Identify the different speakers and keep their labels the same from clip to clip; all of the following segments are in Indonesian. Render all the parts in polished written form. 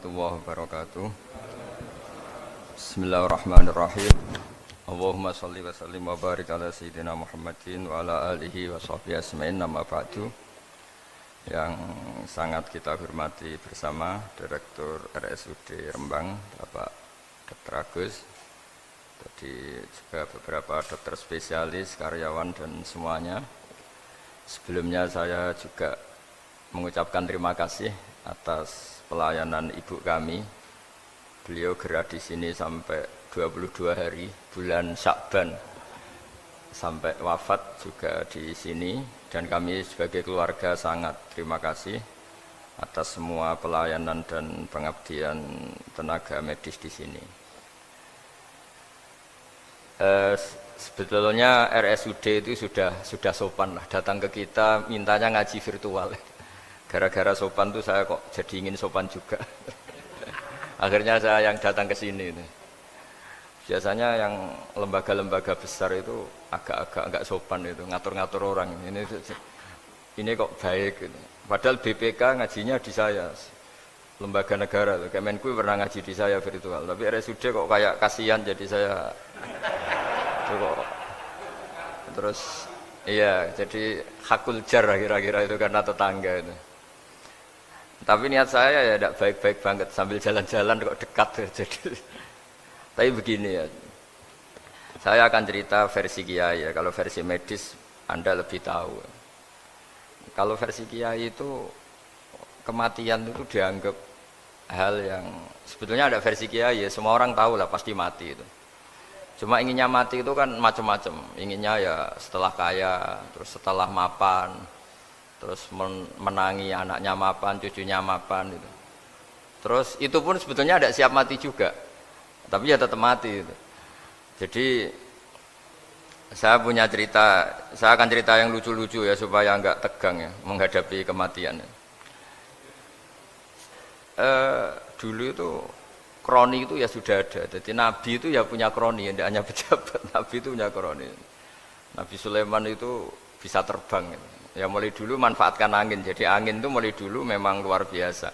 Speaker 1: warahmatullahi wabarakatuh. Bismillahirrahmanirrahim. Allahumma sholli wa sallim wa barik ala sayyidina Muhammadin wa ala alihi wa sahbihi asma'in, nama ba'du. Yang sangat kita hormati bersama Direktur RSUD Rembang, Bapak Dr. Agus. Tadi juga beberapa dokter spesialis, karyawan dan semuanya. Sebelumnya saya juga mengucapkan terima kasih atas pelayanan ibu kami. Beliau gerak di sini sampai 22 hari, bulan Syakban, sampai wafat juga di sini. Dan kami sebagai keluarga sangat terima kasih atas semua pelayanan dan pengabdian tenaga medis di sini. Sebetulnya RSUD itu sudah sopan lah, datang ke kita mintanya ngaji virtual. Gara-gara sopan tuh saya kok jadi ingin sopan juga. Akhirnya saya yang datang ke sini. Biasanya yang lembaga-lembaga besar itu agak-agak enggak sopan itu, ngatur-ngatur orang. Ini kok baik gitu. Padahal BPK ngajinya di saya, lembaga negara. Kemenku pernah ngaji di saya virtual, tapi RSUD kok kayak kasihan jadi saya. Terus iya, jadi hakul jar kira-kira itu karena tetangga itu. Tapi niat saya ya tidak baik-baik banget, sambil jalan-jalan kok dekat jadi. Tapi begini ya, saya akan cerita versi kiai ya. Kalau versi medis Anda lebih tahu. Kalau versi kiai itu kematian itu dianggap hal yang sebetulnya ada versi kiai ya, semua orang tahu lah pasti mati itu. Cuma inginnya mati itu kan macam-macam. Inginnya ya setelah kaya, terus setelah mapan, terus menangi anaknya mapan, cucunya mapan itu. Terus itu pun sebetulnya ada siap mati juga, tapi ya tetap mati itu. Jadi saya punya cerita, saya akan cerita yang lucu-lucu ya supaya enggak tegang ya menghadapi kematian. Dulu itu kroni itu ya sudah ada. Jadi Nabi itu ya punya kroni, tidak hanya pejabat. Nabi itu punya kroni. Nabi Sulaiman itu bisa terbang. Ya mulai dulu manfaatkan angin. Jadi angin itu mulai dulu memang luar biasa.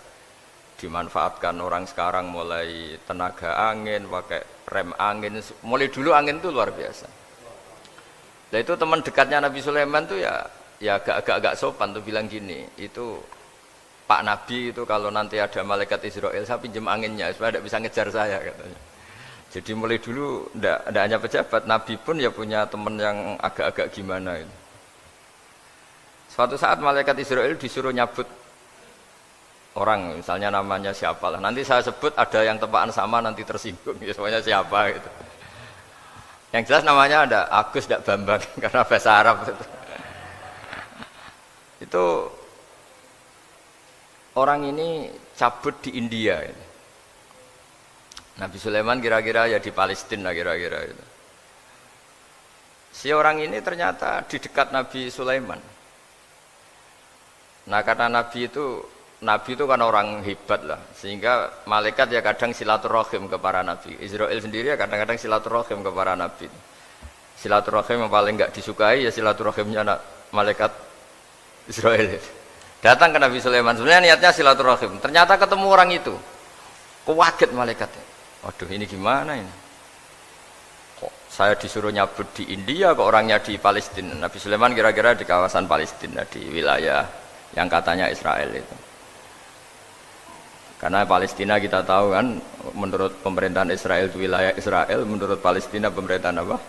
Speaker 1: Dimanfaatkan orang sekarang mulai tenaga angin, pakai rem angin. Mulai dulu angin itu luar biasa. Nah itu teman dekatnya Nabi Sulaiman itu ya agak sopan tuh bilang gini, itu Pak Nabi itu kalau nanti ada malaikat Israel saya pinjam anginnya supaya tidak bisa ngejar saya katanya. Jadi mulai dulu tidak hanya pejabat, Nabi pun ya punya teman yang agak-agak gimana itu. Suatu saat malaikat Israel disuruh nyabut orang, misalnya namanya siapa lah. Nanti saya sebut ada yang tepaan sama nanti tersinggung, ya semuanya siapa gitu. Yang jelas namanya ada Agus tidak Bambang karena bahasa Arab itu. Itu orang ini cabut di India. Nabi Sulaiman kira-kira ya di Palestina kira-kira itu. Si orang ini ternyata di dekat Nabi Sulaiman. Nah karena Nabi itu kan orang hebat lah, sehingga malaikat ya kadang silaturahim ke para nabi. Israel sendiri ya kadang-kadang silaturahim ke para nabi. Silaturahim yang paling enggak disukai ya silaturahimnya malaikat Israel. Datang ke Nabi Sulaiman, sebenarnya niatnya silaturahim. Ternyata ketemu orang itu, kaget malaikatnya. Waduh ini gimana ini? Kok saya disuruh nyabut di India, kok orangnya di Palestina? Nabi Sulaiman kira-kira di kawasan Palestina, di wilayah yang katanya Israel itu. Karena Palestina kita tahu kan, menurut pemerintahan Israel itu wilayah Israel, menurut Palestina pemerintahan apa?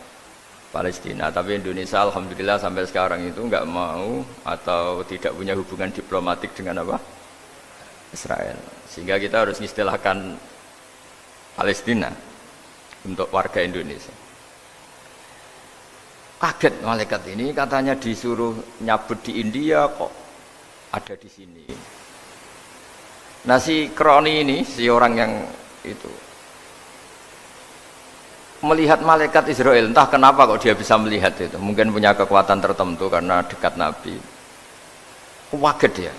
Speaker 1: Palestina. Tapi Indonesia alhamdulillah sampai sekarang itu enggak mau atau tidak punya hubungan diplomatik dengan apa? Israel. Sehingga kita harus mengistilahkan Palestina untuk warga Indonesia. Kaget malaikat ini, katanya disuruh nyabut di India kok ada di sini. Nah si kroni ini, si orang yang itu melihat malaikat Israel, entah kenapa kok dia bisa melihat itu, mungkin punya kekuatan tertentu karena dekat Nabi. Kaget dia,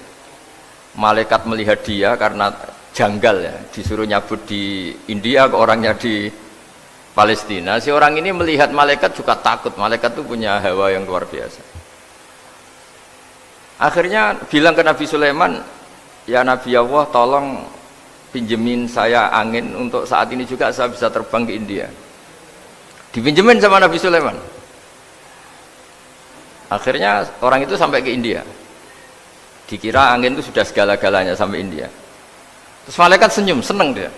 Speaker 1: malaikat melihat dia karena janggal ya, disuruh nyabut di India ke orangnya di Palestina. Si orang ini melihat malaikat juga takut, malaikat itu punya hawa yang luar biasa. Akhirnya bilang ke Nabi Sulaiman, ya Nabi Allah tolong pinjemin saya angin untuk saat ini juga saya bisa terbang ke India. Dipinjemin sama Nabi Sulaiman. Akhirnya orang itu sampai ke India. Dikira angin itu sudah segala-galanya sampai India. Terus malaikat senyum, seneng dia.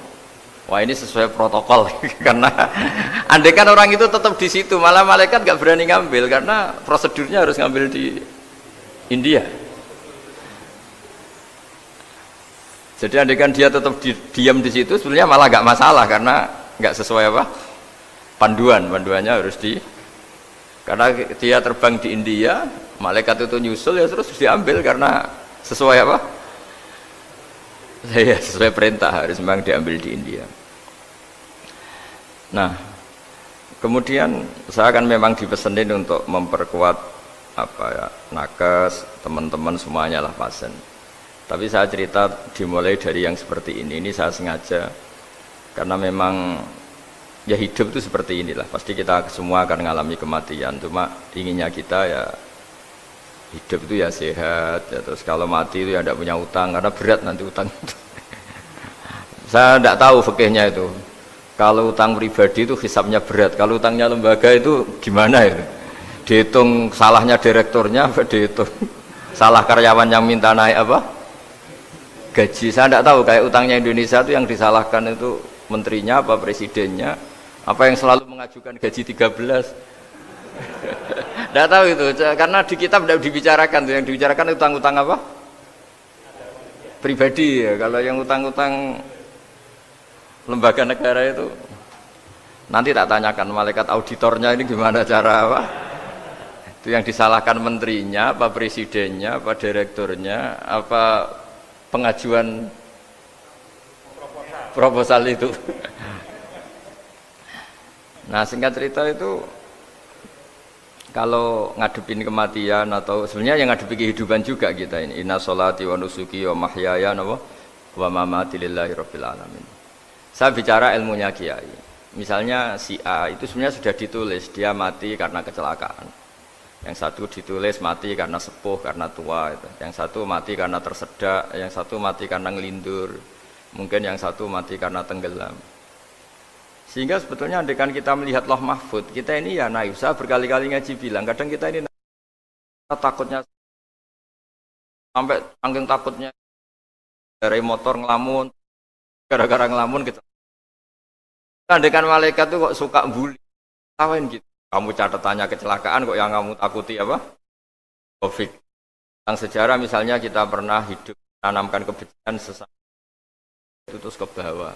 Speaker 1: Wah ini sesuai protokol karena andai kan orang itu tetap di situ, malah malaikat gak berani ngambil karena prosedurnya harus ngambil di India. Jadi andai kan dia tetap diam di situ, sebenarnya malah gak masalah karena gak sesuai apa panduannya harus karena dia terbang di India, malaikat itu nyusul ya terus diambil karena sesuai apa? Ya sesuai perintah harus memang diambil di India. Nah, kemudian saya akan memang dipesenin untuk memperkuat apa ya, nakes, teman-teman semuanya lah pasien. Tapi saya cerita dimulai dari yang seperti ini saya sengaja karena memang ya hidup itu seperti inilah. Pasti kita semua akan mengalami kematian. Cuma inginnya kita ya hidup itu ya sehat. Ya, terus kalau mati itu ya tidak punya utang karena berat nanti utang. Saya tidak tahu fikihnya itu. Kalau utang pribadi itu hisabnya berat, kalau utangnya lembaga itu gimana itu? Dihitung salahnya direkturnya, apa dihitung salah karyawan yang minta naik apa? Gaji. Saya tidak tahu kayak utangnya Indonesia itu yang disalahkan itu menterinya apa presidennya, apa yang selalu mengajukan gaji 13. Tidak tahu itu, karena di kitab tidak dibicarakan, yang dibicarakan utang-utang apa? Pribadi ya, kalau yang utang-utang lembaga negara itu nanti tak tanyakan malaikat auditornya ini gimana cara apa itu yang disalahkan menterinya apa presidennya apa direkturnya apa pengajuan proposal itu. Nah singkat cerita itu kalau ngadepin kematian atau sebenarnya yang ngadepi kehidupan juga kita ini inna sholati wa nusuki wa mahyaya wa mamati lillahi rabbil alamin. Saya bicara ilmunya kiai. Misalnya si A itu sebenarnya sudah ditulis dia mati karena kecelakaan. Yang satu ditulis mati karena sepuh, karena tua. Itu. Yang satu mati karena tersedak, yang satu mati karena ngelindur. Mungkin yang satu mati karena tenggelam. Sehingga sebetulnya andaikan kita melihat Loh Mahfud, kita ini ya naif. Saya berkali-kali ngaji bilang, kadang kita ini takutnya sampai angking takutnya dari motor ngelamun. Gara-gara ngelamun gitu. Andaikan malaikat tuh kok suka bully, tawain gitu. Kamu catatannya kecelakaan kok yang kamu takuti apa? Covid. Yang sejarah misalnya kita pernah hidup menanamkan kebencian sesama itu terus ke bawah.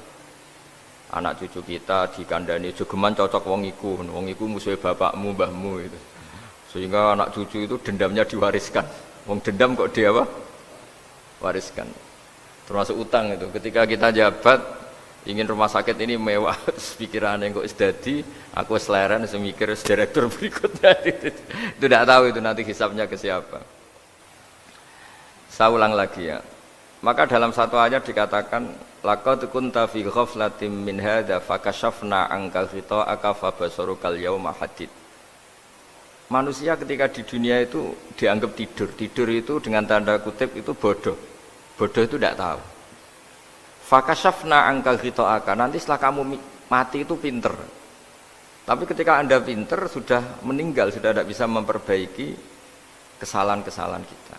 Speaker 1: Anak cucu kita dikandani jogeman cocok wong iku musuhe bapakmu, mbahmu itu. Sehingga anak cucu itu dendamnya diwariskan. Wong dendam kok dia apa? Wariskan. Termasuk utang itu ketika kita jabat ingin rumah sakit ini mewah pikiran yang kok isdadi aku seleren semikir direktur berikutnya itu tidak tahu itu nanti hisapnya ke siapa. Saya ulang lagi ya, maka dalam satu ayat dikatakan laqad kunta fi ghaflatin min hadza fakashafna anka ghita'aka fabasarukal yauma hadid. Manusia ketika di dunia itu dianggap tidur itu dengan tanda kutip itu bodoh itu tidak tahu. Fakashafna angkal ghita'aka, nanti setelah kamu mati itu pinter. Tapi ketika Anda pinter sudah meninggal, sudah tidak bisa memperbaiki kesalahan-kesalahan kita.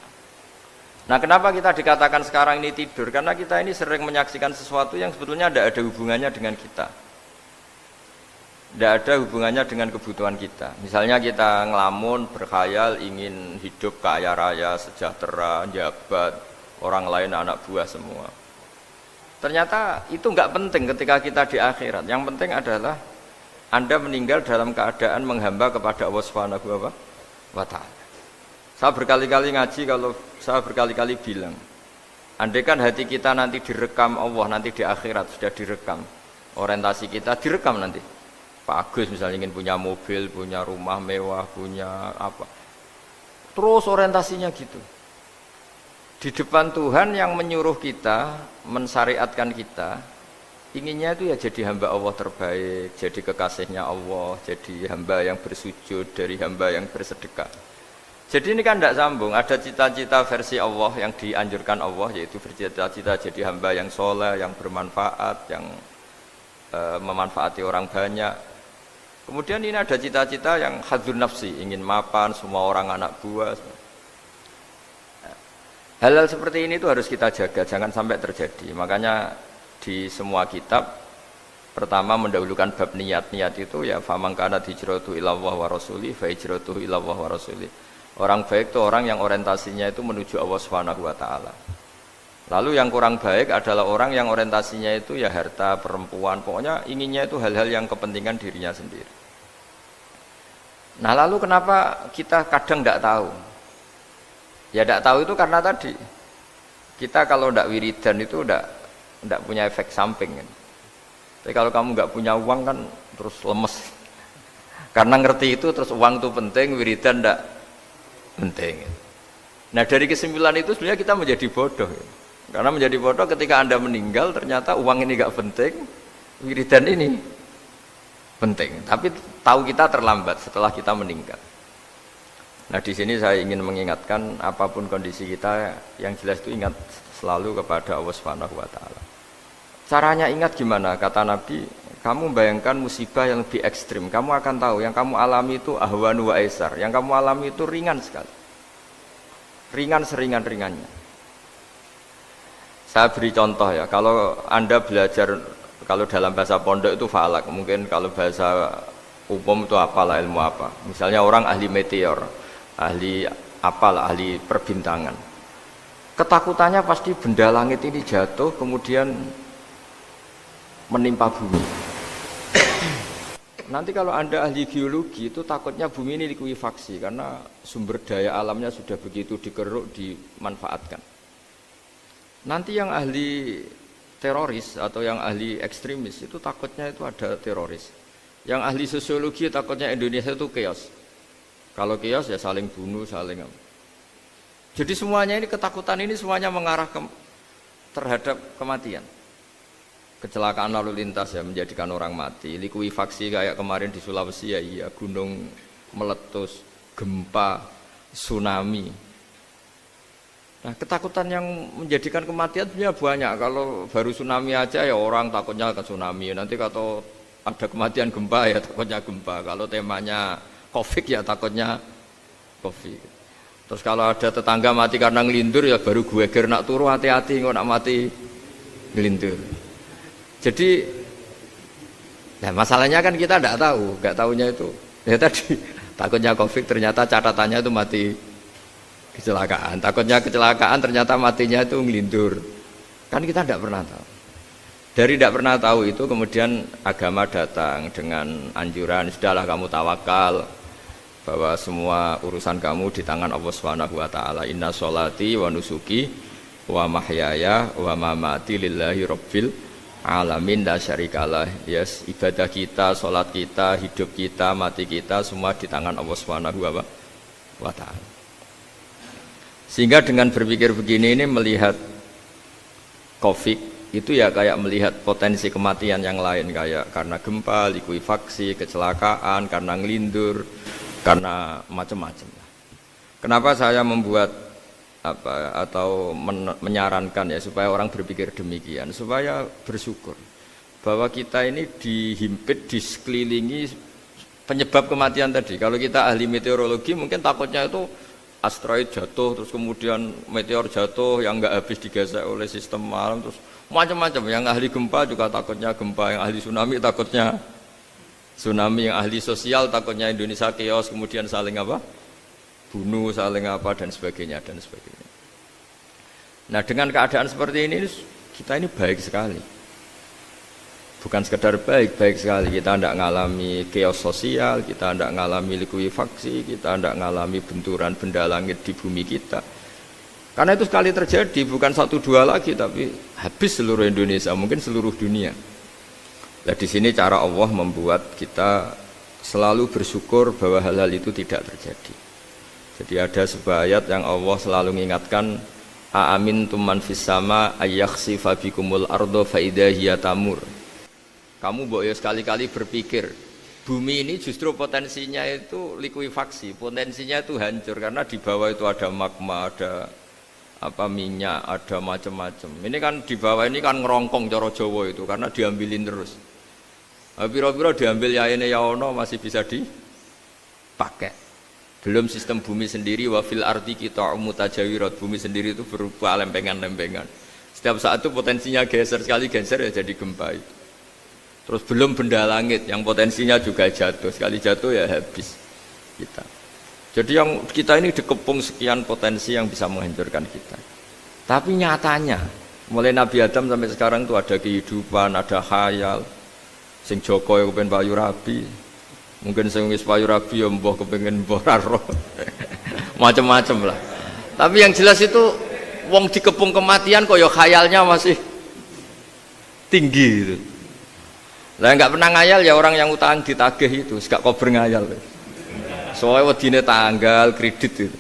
Speaker 1: Nah, kenapa kita dikatakan sekarang ini tidur? Karena kita ini sering menyaksikan sesuatu yang sebetulnya tidak ada hubungannya dengan kita. Tidak ada hubungannya dengan kebutuhan kita. Misalnya kita ngelamun, berkhayal, ingin hidup kaya raya, sejahtera, jabat, orang lain anak buah semua. Ternyata itu enggak penting ketika kita di akhirat. Yang penting adalah Anda meninggal dalam keadaan menghamba kepada Allah Subhanahu wa ta'ala. Saya berkali-kali ngaji, kalau saya berkali-kali bilang, andaikan hati kita nanti direkam Allah, nanti di akhirat sudah direkam, orientasi kita direkam nanti. Pak Agus misalnya ingin punya mobil, punya rumah mewah, punya apa, terus orientasinya gitu. Di depan Tuhan yang menyuruh kita, mensyariatkan kita, inginnya itu ya jadi hamba Allah terbaik, jadi kekasihnya Allah, jadi hamba yang bersujud, dari hamba yang bersedekah. Jadi ini kan tidak sambung. Ada cita-cita versi Allah yang dianjurkan Allah, yaitu bercita-cita jadi hamba yang soleh, yang bermanfaat, yang memanfaati orang banyak. Kemudian ini ada cita-cita yang hadzun nafsi, ingin mapan semua orang anak buah. Hal-hal seperti ini itu harus kita jaga, jangan sampai terjadi. Makanya di semua kitab pertama mendahulukan bab niat. Niat itu ya faman kana hijratuhu ilallah wa rasuli fa hijratuhu ilallah wa rasuli. Orang baik itu orang yang orientasinya itu menuju Allah Subhanahu wa taala. Lalu yang kurang baik adalah orang yang orientasinya itu ya harta, perempuan, pokoknya inginnya itu hal-hal yang kepentingan dirinya sendiri. Nah, lalu kenapa kita kadang tidak tahu? Ya tidak tahu itu karena tadi kita kalau tidak wiridan itu tidak punya efek samping kan. Tapi kalau kamu nggak punya uang kan terus lemes. Karena ngerti itu terus uang itu penting, wiridan tidak penting. Nah dari kesimpulan itu sebenarnya kita menjadi bodoh. Karena menjadi bodoh ketika Anda meninggal ternyata uang ini nggak penting, wiridan ini penting. Tapi tahu kita terlambat setelah kita meninggal. Nah di sini saya ingin mengingatkan apapun kondisi kita yang jelas itu ingat selalu kepada Allah Subhanahu wa taala. Caranya ingat gimana? Kata Nabi, kamu bayangkan musibah yang lebih ekstrim, kamu akan tahu yang kamu alami itu ahwanu wa aisar, yang kamu alami itu ringan sekali. Ringan seringan-ringannya. Saya beri contoh ya, kalau Anda belajar, kalau dalam bahasa pondok itu falak, mungkin kalau bahasa umum itu apalah, ilmu apa. Misalnya orang ahli meteor, ahli apalah, ahli perbintangan. Ketakutannya pasti benda langit ini jatuh kemudian menimpa bumi. Nanti kalau Anda ahli geologi itu takutnya bumi ini likuifaksi karena sumber daya alamnya sudah begitu dikeruk, dimanfaatkan. Nanti yang ahli teroris atau yang ahli ekstremis itu takutnya itu ada teroris. Yang ahli sosiologi takutnya Indonesia itu chaos. Kalau chaos ya saling bunuh, saling apa. Jadi semuanya ini ketakutan ini semuanya mengarah terhadap kematian. Kecelakaan lalu lintas ya menjadikan orang mati. Likuifaksi kayak kemarin di Sulawesi ya iya, gunung meletus, gempa, tsunami. Nah, ketakutan yang menjadikan kematian sebenarnya banyak. Kalau baru tsunami aja ya orang takutnya ke tsunami. Nanti kalau ada kematian gempa ya takutnya gempa. Kalau temanya Covid ya takutnya Covid. Terus kalau ada tetangga mati karena ngelindur ya baru gue nak turu hati-hati kok nak mati ngelindur. Jadi nah masalahnya kan kita tidak tahu, nggak tahunya itu. Ya tadi takutnya Covid ternyata catatannya itu mati kecelakaan, takutnya kecelakaan ternyata matinya itu ngelindur. Kan kita tidak pernah tahu. Dari tidak pernah tahu itu kemudian agama datang dengan anjuran sudahlah kamu tawakal bahwa semua urusan kamu di tangan Allah Subhanahu wa taala. Inna sholati wa nusuki wa mahyaya wa mamati lillahi rabbil alamin la syarikalah. Yes, ibadah kita, salat kita, hidup kita, mati kita semua di tangan Allah Subhanahu wa taala. Sehingga dengan berpikir begini ini melihat Covid itu ya kayak melihat potensi kematian yang lain kayak karena gempa, likuifaksi, kecelakaan, karena ngelindur, karena macam-macam. Kenapa saya membuat atau menyarankan ya supaya orang berpikir demikian, supaya bersyukur bahwa kita ini dihimpit, disekelilingi penyebab kematian tadi. Kalau kita ahli meteorologi mungkin takutnya itu asteroid jatuh, terus kemudian meteor jatuh yang nggak habis digesek oleh sistem alam, terus macam-macam. Yang ahli gempa juga takutnya gempa, yang ahli tsunami takutnya tsunami, yang ahli sosial takutnya Indonesia chaos, kemudian saling apa? Bunuh, saling apa dan sebagainya dan sebagainya. Nah dengan keadaan seperti ini kita ini baik sekali. Bukan sekedar baik, baik sekali. Kita tidak mengalami chaos sosial, kita tidak mengalami likuifaksi, kita tidak mengalami benturan benda langit di bumi kita. Karena itu sekali terjadi, bukan 1-2 lagi, tapi habis seluruh Indonesia, mungkin seluruh dunia. Nah di sini cara Allah membuat kita selalu bersyukur bahwa hal-hal itu tidak terjadi. Jadi ada sebuah ayat yang Allah selalu mengingatkan, a'amintum man fis sama ayyakhsifa bikumul ardo fa idza hiya tamur. Kamu mbok ya sekali-kali berpikir Bumi ini justru potensinya itu likuifaksi, potensinya itu hancur karena di bawah itu ada magma, ada apa minyak, ada macam-macam. Ini kan di bawah ini kan ngerongkong cara Jawa itu karena diambilin terus. Piro-piro diambil ya ini ya ono masih bisa dipakai. Belum sistem bumi sendiri wafil arti kita mutajawirat, bumi sendiri itu berupa lempengan-lempengan. Setiap saat itu potensinya geser, sekali geser ya jadi gempa itu. Terus belum benda langit yang potensinya juga jatuh, sekali jatuh ya habis kita. Jadi yang kita ini dikepung sekian potensi yang bisa menghancurkan kita. Tapi nyatanya mulai Nabi Adam sampai sekarang itu ada kehidupan, ada khayal. Sing Joko ya kepengen payu rabi, mungkin sing wis payu rabi ya mbah kepengen mbah raro. Macam-macam lah. Tapi yang jelas itu wong dikepung kematian kok ya khayalnya masih tinggi gitu. Lah enggak pernah ngayal ya orang yang utang ditagih itu, gak kober ngayal. Soalnya wedine tanggal kredit itu.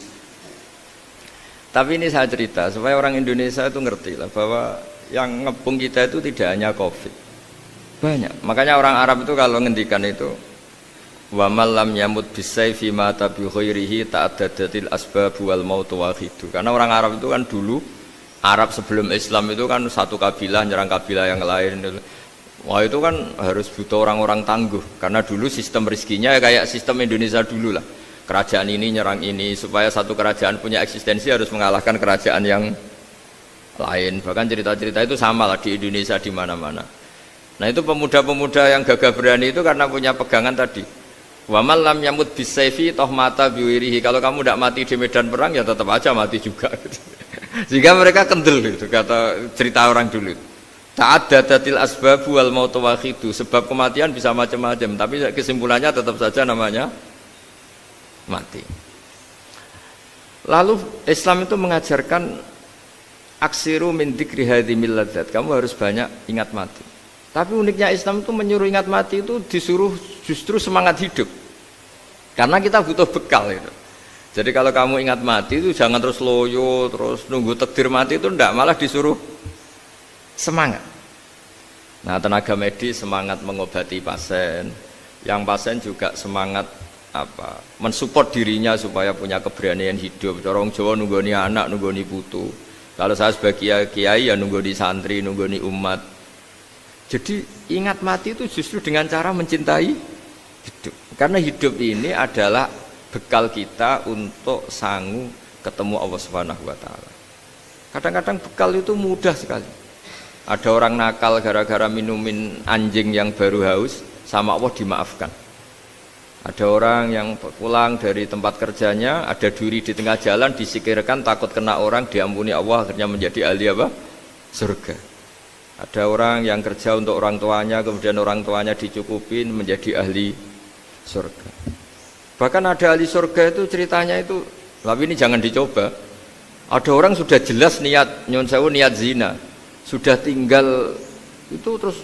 Speaker 1: Tapi ini saya cerita supaya orang Indonesia itu ngerti lah bahwa yang ngepung kita itu tidak hanya Covid. Banyak. Makanya orang Arab itu kalau ngendikan itu wa man lam yamut bisayfi mata bi khairihi ta'addadatil asbab wal maut wahidu. Karena orang Arab itu kan dulu Arab sebelum Islam itu kan satu kabilah nyerang kabilah yang lain. Wah itu kan harus butuh orang-orang tangguh karena dulu sistem rezekinya kayak sistem Indonesia dulu lah. Kerajaan ini nyerang ini supaya satu kerajaan punya eksistensi harus mengalahkan kerajaan yang lain. Bahkan cerita-cerita itu sama lah di Indonesia di mana-mana. Nah itu pemuda-pemuda yang gagah berani itu karena punya pegangan tadi. Wa man lam yamut bisayfi toh mata biwirihi. Kalau kamu tidak mati di medan perang ya tetap aja mati juga. Sehingga mereka kendel itu kata cerita orang dulu. Ta'addadatil asbab wal maut wahidu. Sebab kematian bisa macam-macam, tapi kesimpulannya tetap saja namanya mati. Lalu Islam itu mengajarkan aksiru min dzikri hadhimil ladzat. Kamu harus banyak ingat mati. Tapi uniknya Islam itu menyuruh ingat mati itu disuruh justru semangat hidup. Karena kita butuh bekal itu. Jadi kalau kamu ingat mati itu jangan terus loyo, terus nunggu takdir mati itu enggak, malah disuruh semangat. Nah, tenaga medis semangat mengobati pasien, yang pasien juga semangat apa? Mensupport dirinya supaya punya keberanian hidup. Orang Jawa nunggoni anak, nunggoni putu. Kalau saya sebagai kiai ya nunggoni santri, nunggoni umat. Jadi ingat mati itu justru dengan cara mencintai hidup. Karena hidup ini adalah bekal kita untuk sanggup ketemu Allah Subhanahu wa taala. Kadang-kadang bekal itu mudah sekali. Ada orang nakal gara-gara minumin anjing yang baru haus, sama Allah dimaafkan. Ada orang yang pulang dari tempat kerjanya, ada duri di tengah jalan, disikirkan takut kena orang, diampuni Allah, akhirnya menjadi ahli apa? Surga. Ada orang yang kerja untuk orang tuanya, kemudian orang tuanya dicukupin menjadi ahli surga. Bahkan ada ahli surga itu ceritanya itu, tapi ini jangan dicoba. Ada orang sudah jelas niat nyun sewu niat zina, sudah tinggal itu terus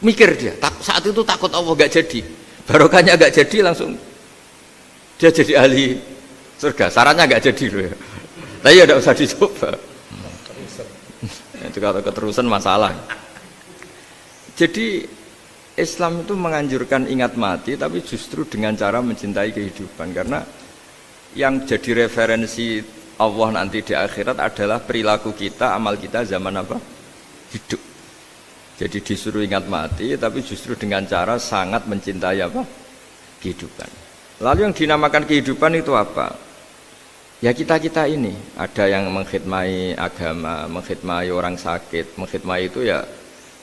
Speaker 1: mikir dia, saat itu takut Allah gak jadi, barokahnya gak jadi langsung dia jadi ahli surga. Sarannya gak jadi loh ya. Tapi ya tidak usah dicoba. Itu kalau keterusan masalah. Jadi Islam itu menganjurkan ingat mati, tapi justru dengan cara mencintai kehidupan. Karena yang jadi referensi Allah nanti di akhirat adalah perilaku kita, amal kita zaman apa? Hidup. Jadi disuruh ingat mati, tapi justru dengan cara sangat mencintai apa? Kehidupan. Lalu yang dinamakan kehidupan itu apa? Ya kita-kita ini. Ada yang mengkhidmati agama, mengkhidmati orang sakit, mengkhidmati itu ya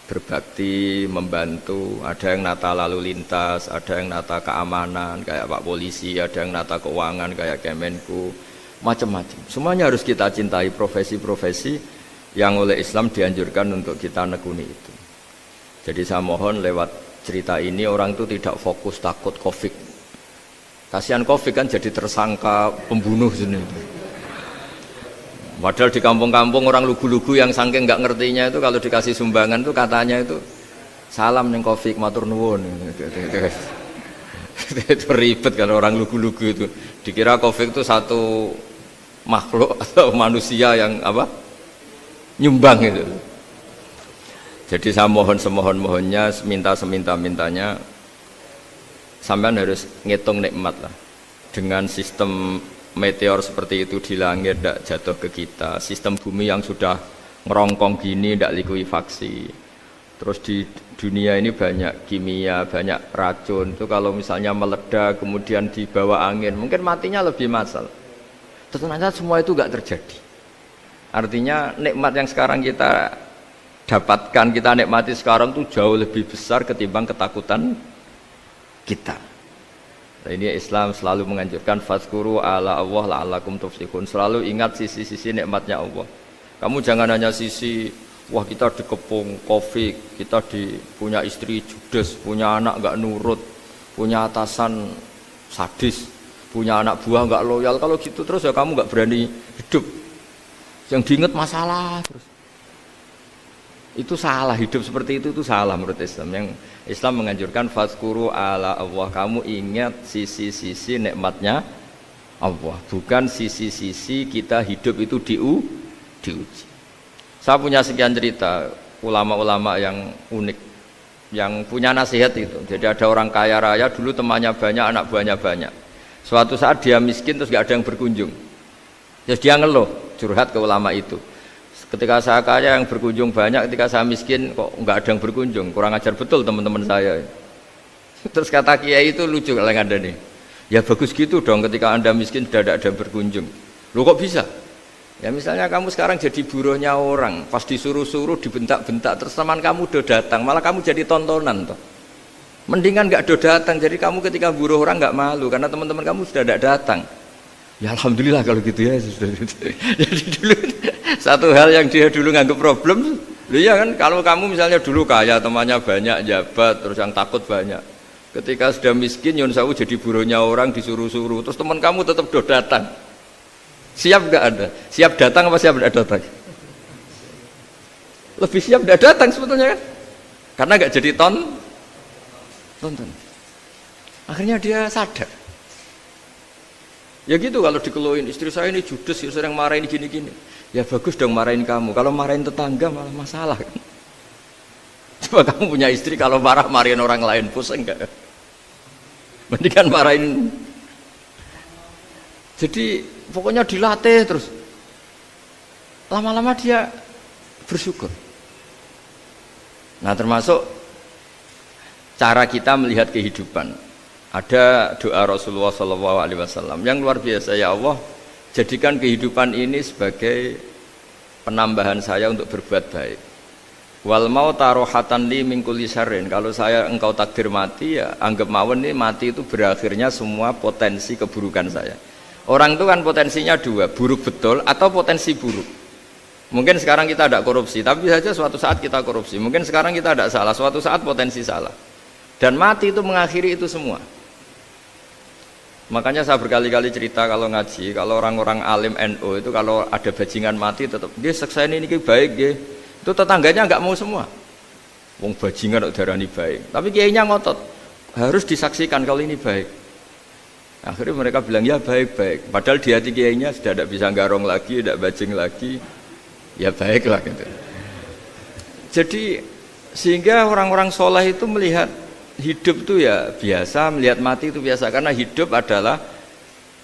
Speaker 1: berbakti, membantu. Ada yang nata lalu lintas, ada yang nata keamanan kayak Pak Polisi, ada yang nata keuangan kayak Kemenku, macam-macam. Semuanya harus kita cintai, profesi-profesi yang oleh Islam dianjurkan untuk kita nekuni itu. Jadi saya mohon lewat cerita ini orang itu tidak fokus takut Covid. Kasihan Covid kan jadi tersangka pembunuh sini. Padahal di kampung-kampung orang lugu-lugu yang saking nggak ngertinya itu kalau dikasih sumbangan itu katanya itu salam neng Covid matur nuwun. Itu ribet kan orang lugu-lugu itu. Dikira Covid itu satu makhluk atau manusia yang apa? Nyumbang itu. Jadi saya mohon semohon-mohonnya, minta seminta-mintanya sampean harus ngitung nikmat lah. Dengan sistem meteor seperti itu di langit tidak jatuh ke kita, sistem bumi yang sudah ngerongkong gini tidak likuifaksi, terus di dunia ini banyak kimia, banyak racun, itu kalau misalnya meledak kemudian dibawa angin mungkin matinya lebih massal. Ternyata semua itu tidak terjadi. Artinya nikmat yang sekarang kita dapatkan, kita nikmati sekarang itu jauh lebih besar ketimbang ketakutan kita. Nah, ini Islam selalu menganjurkan fadzkuru ala Allah la'allakum tuflihun. Selalu ingat sisi-sisi nikmatnya Allah. Kamu jangan hanya sisi wah kita dikepung Covid, kita punya istri judes, punya anak enggak nurut, punya atasan sadis, punya anak buah enggak loyal. Kalau gitu terus ya kamu enggak berani hidup. Yang diingat masalah terus. Itu salah, hidup seperti itu salah menurut Islam. Yang Islam menganjurkan fadzkuru ala Allah, kamu ingat sisi-sisi nikmatnya Allah, bukan sisi-sisi kita hidup itu diuji. Saya punya sekian cerita ulama-ulama yang unik, yang punya nasihat itu. Jadi ada orang kaya raya dulu temannya banyak, anak buahnya banyak. Suatu saat dia miskin terus gak ada yang berkunjung. Terus dia ngeluh, curhat ke ulama itu. Ketika saya kaya yang berkunjung banyak, ketika saya miskin kok nggak ada yang berkunjung, kurang ajar betul teman-teman saya. Terus kata kiai itu lucu kalau yang ada nih, ya bagus gitu dong ketika anda miskin sudah ada yang berkunjung. Loh kok bisa? Ya misalnya kamu sekarang jadi buruhnya orang, pas disuruh-suruh dibentak-bentak, terus teman kamu udah datang, malah kamu jadi tontonan toh. Mendingan nggak udah datang, jadi kamu ketika buruh orang nggak malu karena teman-teman kamu sudah tidak datang. Ya alhamdulillah kalau gitu ya. Jadi dulu satu hal yang dia dulu nganggap problem, loh ya kan kalau kamu misalnya dulu kaya, temannya banyak, jabat, terus yang takut banyak. Ketika sudah miskin, nyun sewu jadi buruhnya orang disuruh-suruh, terus teman kamu tetap do datang. Siap nggak Anda? Siap datang apa siap tidak datang? Lebih siap tidak datang sebetulnya kan? Karena nggak jadi tonton. Akhirnya dia sadar. Ya gitu kalau dikeluhin istri saya ini judes, ya sering marahin gini-gini. Ya bagus dong marahin kamu. Kalau marahin tetangga malah masalah kan. Coba kamu punya istri kalau marahin orang lain pusing enggak? Mendingan marahin. Jadi pokoknya dilatih terus. Lama-lama dia bersyukur. Nah termasuk cara kita melihat kehidupan. Ada doa Rasulullah SAW yang luar biasa, ya Allah jadikan kehidupan ini sebagai penambahan saya untuk berbuat baik. Wal mauta rohatan li min kulli syarrin, kalau saya engkau takdir mati ya anggap mawon ini mati itu berakhirnya semua potensi keburukan saya. Orang itu kan potensinya dua, buruk betul atau potensi buruk. Mungkin sekarang kita tidak korupsi, tapi saja suatu saat kita korupsi. Mungkin sekarang kita tidak salah, suatu saat potensi salah. Dan mati itu mengakhiri itu semua. Makanya saya berkali-kali cerita kalau ngaji, kalau orang-orang alim NU itu kalau ada bajingan mati tetap dia seksain ini baik dia. Itu tetangganya nggak mau semua. Wong bajingan darani baik. Tapi kiainya ngotot harus disaksikan kalau ini baik. Akhirnya mereka bilang ya baik-baik. Padahal di hati kiainya sudah tidak bisa garong lagi, tidak bajing lagi. Ya baiklah gitu. Jadi sehingga orang-orang soleh itu melihat hidup itu ya biasa, melihat mati itu biasa, karena hidup adalah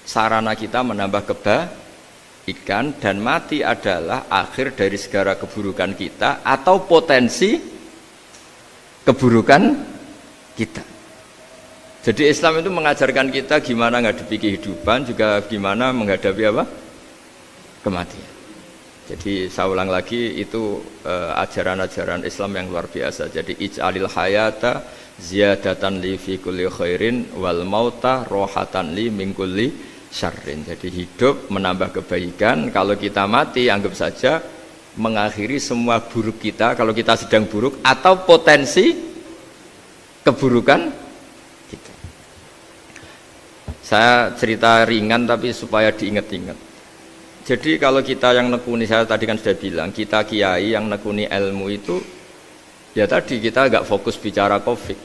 Speaker 1: sarana kita menambah kebaikan dan mati adalah akhir dari segala keburukan kita atau potensi keburukan kita. Jadi Islam itu mengajarkan kita gimana menghadapi kehidupan, juga gimana menghadapi apa? Kematian. Jadi saya ulang lagi itu ajaran-ajaran Islam yang luar biasa. Jadi ij'alil hayata ziyadatan li fi kulli khairin wal mauta rohatan li min kulli syarrin. Jadi hidup menambah kebaikan, kalau kita mati anggap saja mengakhiri semua buruk kita kalau kita sedang buruk atau potensi keburukan kita. Saya cerita ringan tapi supaya diingat-ingat. Jadi kalau kita yang nekuni, saya tadi kan sudah bilang, kita kiai yang nekuni ilmu itu ya tadi kita agak fokus bicara Covid.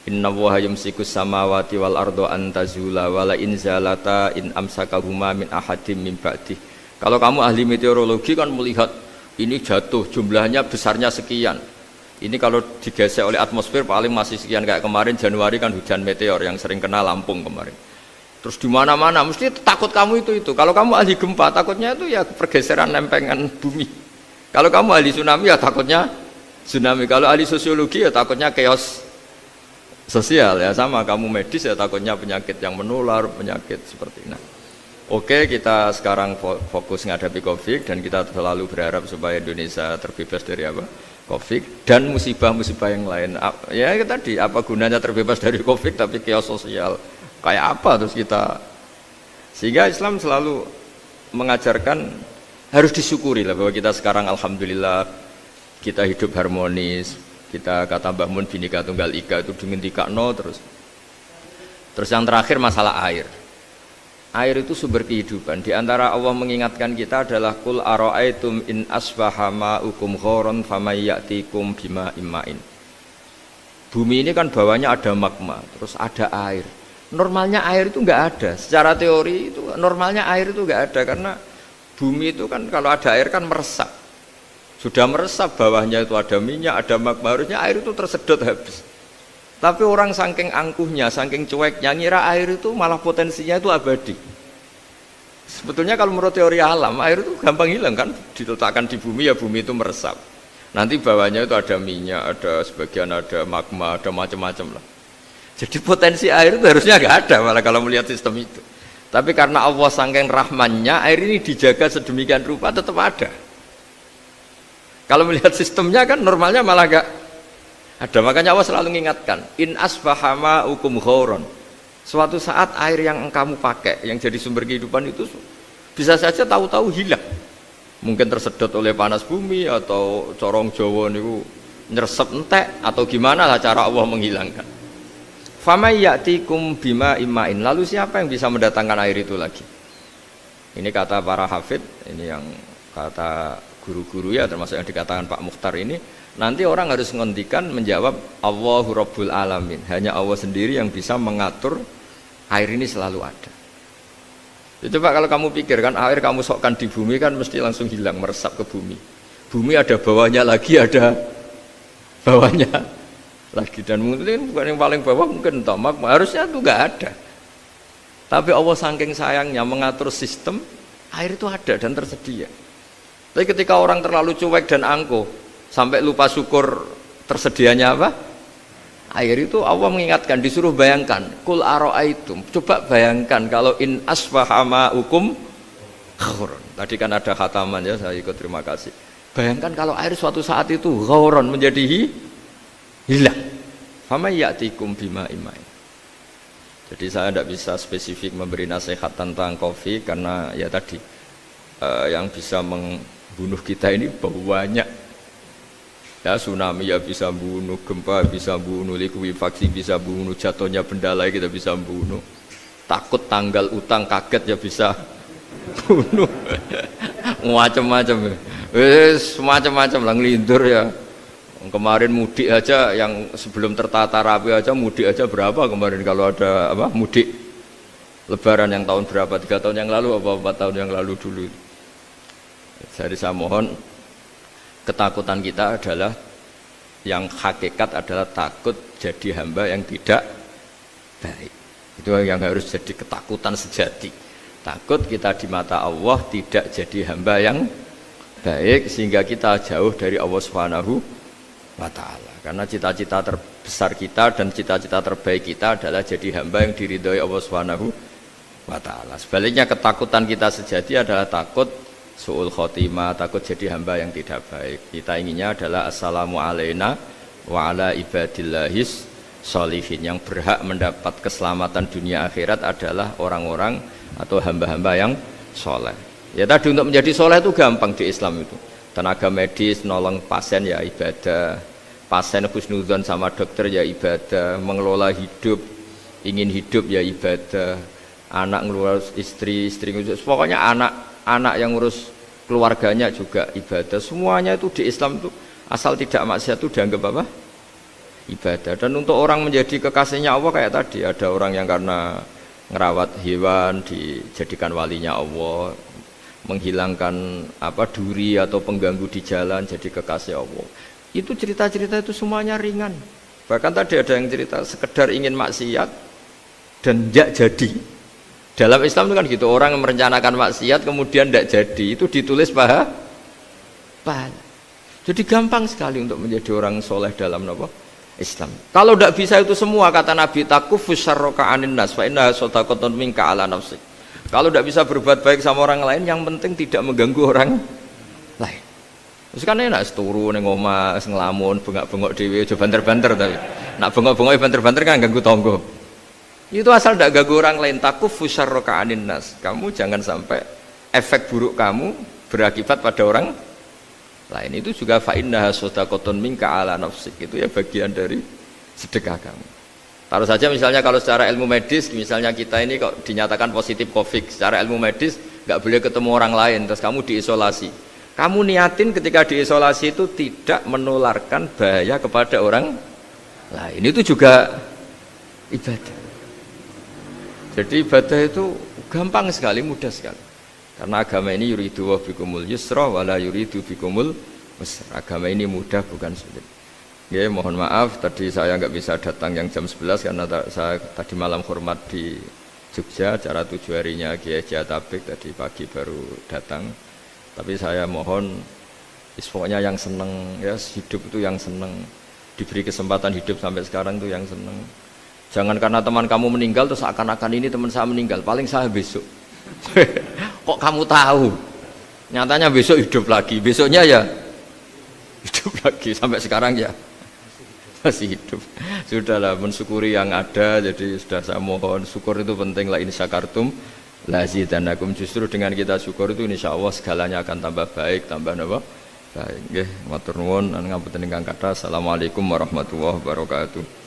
Speaker 1: Inna Allaha yumsikus samawati wal ardo an tazula wala in zalata in amsakahuma min ahadim min ba'dih. Kalau kamu ahli meteorologi kan melihat ini jatuh jumlahnya besarnya sekian. Ini kalau digesek oleh atmosfer paling masih sekian, kayak kemarin Januari kan hujan meteor yang sering kena Lampung kemarin. Terus di mana-mana mesti takut kamu itu. Kalau kamu ahli gempa takutnya itu ya pergeseran lempengan bumi. Kalau kamu ahli tsunami ya takutnya tsunami. Kalau ahli sosiologi ya takutnya chaos sosial, ya sama kamu medis ya takutnya penyakit yang menular, penyakit seperti ini. Oke, kita sekarang fokus menghadapi Covid dan kita selalu berharap supaya Indonesia terbebas dari apa? Covid dan musibah-musibah yang lain. Ya tadi apa gunanya terbebas dari Covid tapi chaos sosial kayak apa terus kita, sehingga Islam selalu mengajarkan harus disyukuri lah bahwa kita sekarang alhamdulillah kita hidup harmonis. Kita kata Mbah Mun Bhinneka Tunggal Ika itu dingendikakno terus yang terakhir masalah air. Air itu sumber kehidupan. Di antara Allah mengingatkan kita adalah kul ara'aitum in asbaha ma'ukum ghoron famay ya'tikum bima immain. Bumi ini kan bawahnya ada magma, terus ada air. Normalnya air itu enggak ada. Secara teori itu normalnya air itu enggak ada karena bumi itu kan kalau ada air kan meresap. Sudah meresap, bawahnya itu ada minyak, ada magma, harusnya air itu tersedot habis. Tapi orang saking angkuhnya, saking cueknya, ngira air itu malah potensinya itu abadi. Sebetulnya kalau menurut teori alam, air itu gampang hilang kan, diletakkan di bumi ya bumi itu meresap. Nanti bawahnya itu ada minyak, ada sebagian ada magma, ada macam-macam lah. Jadi potensi air itu harusnya nggak ada malah kalau melihat sistem itu. Tapi karena Allah saking rahmannya, air ini dijaga sedemikian rupa tetap ada. Kalau melihat sistemnya kan normalnya malah gak ada. Makanya Allah selalu mengingatkan in asbaha ma'ukum ghoron. Suatu saat air yang kamu pakai yang jadi sumber kehidupan itu bisa saja tahu-tahu hilang. Mungkin tersedot oleh panas bumi atau corong Jawa niku nyeresep entek atau gimana lah cara Allah menghilangkan. Famay ya'tikum bima immain. Lalu siapa yang bisa mendatangkan air itu lagi? Ini kata para hafid, ini yang kata guru-guru ya termasuk yang dikatakan Pak Mukhtar ini, nanti orang harus menghentikan menjawab Allahu Rabbul Alamin, hanya Allah sendiri yang bisa mengatur air ini selalu ada. Itu Pak, kalau kamu pikir kan air kamu sokkan di bumi kan mesti langsung hilang, meresap ke bumi. Bumi ada bawahnya lagi, ada bawahnya lagi, dan mungkin bukan yang paling bawah mungkin tomak, harusnya itu nggak ada. Tapi Allah saking sayangnya mengatur sistem air itu ada dan tersedia. Tapi ketika orang terlalu cuek dan angkuh sampai lupa syukur tersedianya apa? Air itu Allah mengingatkan, disuruh bayangkan, kul ara'aitum, coba bayangkan kalau in asbaha ma'ukum ghoron. Tadi kan ada khataman ya, saya ikut, terima kasih. Bayangkan kalau air suatu saat itu ghoron menjadi hilang. Fama ya'tikum bima immain. Jadi saya tidak bisa spesifik memberi nasihat tentang Covid karena ya tadi yang bisa bunuh kita ini banyak ya, tsunami ya bisa bunuh, gempa bisa bunuh, likuifaksi bisa bunuh, jatuhnya benda lain kita bisa bunuh, takut tanggal utang kaget ya bisa bunuh macam-macam, semacam-macam lah, ngelindur ya. Kemarin mudik aja yang sebelum tertata rapi aja, mudik aja berapa kemarin kalau ada apa mudik lebaran yang tahun berapa, 3 tahun yang lalu apa 4 tahun yang lalu dulu. Jadi saya mohon, ketakutan kita adalah yang hakikat adalah takut jadi hamba yang tidak baik. Itu yang harus jadi ketakutan sejati. Takut kita di mata Allah tidak jadi hamba yang baik sehingga kita jauh dari Allah Subhanahu wa ta'ala. Karena cita-cita terbesar kita dan cita-cita terbaik kita adalah jadi hamba yang diridhoi Allah Subhanahu wa ta'ala. Sebaliknya ketakutan kita sejati adalah takut su'ul khotimah, takut jadi hamba yang tidak baik. Kita inginnya adalah assalamu alaina wa ala ibadillahis sholihin. Yang berhak mendapat keselamatan dunia akhirat adalah orang-orang atau hamba-hamba yang soleh. Ya tadi untuk menjadi soleh itu gampang di Islam itu. Tenaga medis nolong pasien ya ibadah, pasien husnudzon sama dokter ya ibadah, mengelola hidup, ingin hidup ya ibadah, anak ngurus istri ngurus, pokoknya anak yang ngurus keluarganya juga ibadah. Semuanya itu di Islam itu asal tidak maksiat itu dianggap apa? Ibadah. Dan untuk orang menjadi kekasihnya Allah kayak tadi, ada orang yang karena ngerawat hewan dijadikan walinya Allah, menghilangkan apa duri atau pengganggu di jalan jadi kekasih Allah. Itu cerita-cerita itu semuanya ringan. Bahkan tadi ada yang cerita sekedar ingin maksiat dan tidak jadi. Dalam Islam itu kan gitu, orang yang merencanakan maksiat kemudian tidak jadi, itu ditulis pahala. Jadi gampang sekali untuk menjadi orang soleh dalam Islam. Kalau tidak bisa itu semua, kata Nabi, takufus syarroka anin nas fa innaha shadaqatun minka ala nafsik. Kalau tidak bisa berbuat baik sama orang lain, yang penting tidak mengganggu orang lain. Terus kan enak seturu ning omah ngelamun bengak-bengok dhewe aja banter-banter tapi. Nak bengok-bengok banter-banter kan ganggu tangga. Itu asal tidak ganggu orang lain, takufus syarroka anin nas. Kamu jangan sampai efek buruk kamu berakibat pada orang lain. Itu juga fa innaha shadaqatun minka ala nafsik. Itu ya bagian dari sedekah kamu. Taruh saja misalnya kalau secara ilmu medis, misalnya kita ini kok dinyatakan positif COVID, secara ilmu medis nggak boleh ketemu orang lain, terus kamu diisolasi. Kamu niatin ketika diisolasi itu tidak menularkan bahaya kepada orang lain. Itu juga ibadah. Jadi ibadah itu gampang sekali, mudah sekali. Karena agama ini yuridu wa bikumul yusra wala yuridu bikumul usra. Agama ini mudah bukan sulit. Ya, mohon maaf tadi saya nggak bisa datang yang jam 11 karena saya tadi malam hormat di Jogja, acara 7 harinya Kiai Tabik, tadi pagi baru datang. Tapi saya mohon pokoknya yang seneng ya, hidup itu yang seneng, diberi kesempatan hidup sampai sekarang itu yang seneng. Jangan karena teman kamu meninggal terus akan-akan ini teman saya meninggal, paling saya besok. Kok kamu tahu? Nyatanya besok hidup lagi, besoknya ya hidup lagi, sampai sekarang ya masih hidup. Sudahlah, mensyukuri yang ada. Jadi sudah saya mohon, syukur itu penting. La in syakartum lazidanakum. Justru dengan kita syukur itu insyaallah segalanya akan tambah baik, tambah napa? Baik. Nggih, matur nuwun, ngapunten ingkang kathah. Assalamualaikum warahmatullahi wabarakatuh.